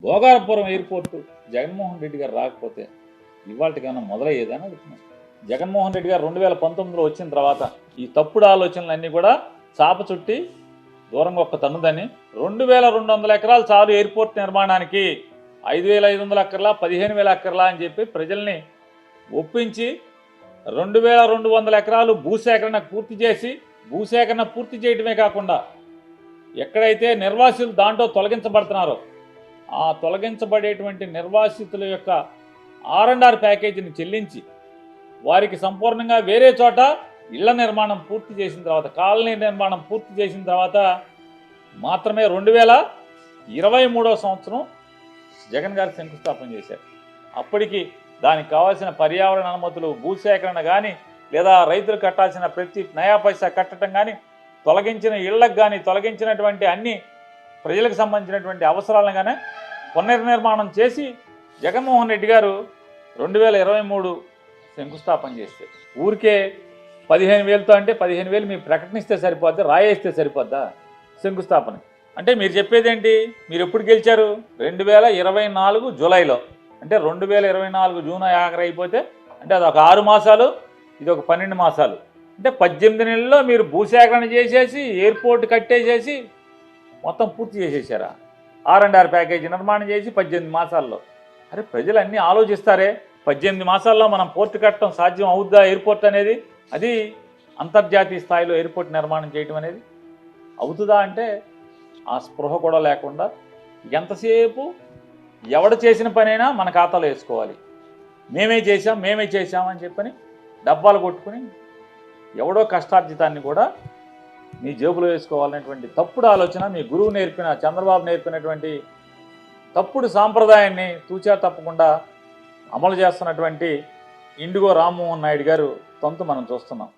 Bhogapuram airport Jaganmohan Reddy గారు రాకపోతే ఇవాళకైనా మొదలయ్యేదని అడుగుతున్నాను. జగన్మోహన్ రెడ్డి గారు 2019లో వచ్చిన తర్వాత ఈ తప్పుడు ఆలోచనలన్నీ కూడా చాప చుట్టి దూరంగా ఒక్క తన్నుదని 2200 ఎకరాలు చాలు ఎయిర్పోర్ట్ నిర్మాణానికి, 5500 ఎకర్లా 15,000 ఎకర్లా అని చెప్పి ప్రజల్ని ఒప్పించి 2200 ఎకరాలు భూసేకరణ పూర్తి చేసి, భూసేకరణ పూర్తి చేయడమే కాకుండా ఎక్కడైతే నిర్వాసితులు దాంట్లో తొలగించబడుతున్నారో ఆ తొలగించబడేటువంటి నిర్వాసితుల యొక్క R&R ప్యాకేజీని చెల్లించి వారికి సంపూర్ణంగా వేరే చోట ఇళ్ల నిర్మాణం పూర్తి చేసిన తర్వాత, కాలనీ నిర్మాణం పూర్తి చేసిన తర్వాత మాత్రమే 2023వ సంవత్సరం జగన్ గారు శంకుస్థాపన చేశారు. అప్పటికి దానికి కావాల్సిన పర్యావరణ అనుమతులు, భూసేకరణ కానీ, లేదా రైతులు కట్టాల్సిన ప్రతి నయా పైసా కట్టడం కానీ, తొలగించిన ఇళ్లకు కానీ, తొలగించినటువంటి అన్ని ప్రజలకు సంబంధించినటువంటి అవసరాలను కానీ పునర్నిర్మాణం చేసి జగన్మోహన్ రెడ్డి గారు 2023 శంకుస్థాపన చేస్తే, ఊరికే 15,000తో అంటే 15,000 మీరు ప్రకటనిస్తే సరిపోద్దా, రాయేస్తే సరిపోద్దా శంకుస్థాపన? అంటే మీరు చెప్పేది ఏంటి? మీరు ఎప్పుడు గెలిచారు? 2024 జూలైలో. అంటే 2024 జూన్ ఆఖరి అయిపోతే అంటే అది ఒక 6 మాసాలు, ఇది ఒక 12 మాసాలు, అంటే 18 నెలల్లో మీరు భూసేకరణ చేసేసి ఎయిర్పోర్ట్ కట్టేసేసి మొత్తం పూర్తి చేసేసారా? R&R ప్యాకేజీ నిర్మాణం చేసి 18 మాసాల్లో. అరే ప్రజలు అన్నీ ఆలోచిస్తారే, 18 మాసాల్లో మనం పోర్టు కట్టడం సాధ్యం అవుద్దా ఎయిర్పోర్ట్ అనేది? అది అంతర్జాతీయ స్థాయిలో ఎయిర్పోర్ట్ నిర్మాణం చేయడం అనేది అవుతుందా అంటే ఆ స్పృహ కూడా లేకుండా ఎంతసేపు ఎవడు చేసిన పనైనా మన ఖాతాలో వేసుకోవాలి, మేమే చేసాం అని చెప్పని డబ్బాలు కొట్టుకుని ఎవడో కష్టార్జితాన్ని కూడా మీ జేబులో వేసుకోవాలనేటువంటి తప్పుడు ఆలోచన, మీ గురువు నేర్పిన చంద్రబాబు నేర్పినటువంటి తప్పుడు సాంప్రదాయాన్ని తూచా తప్పకుండా అమలు చేస్తున్నటువంటి ఇండిగో రామ్మోహన్ నాయుడు గారు తంతు మనం చూస్తున్నాం.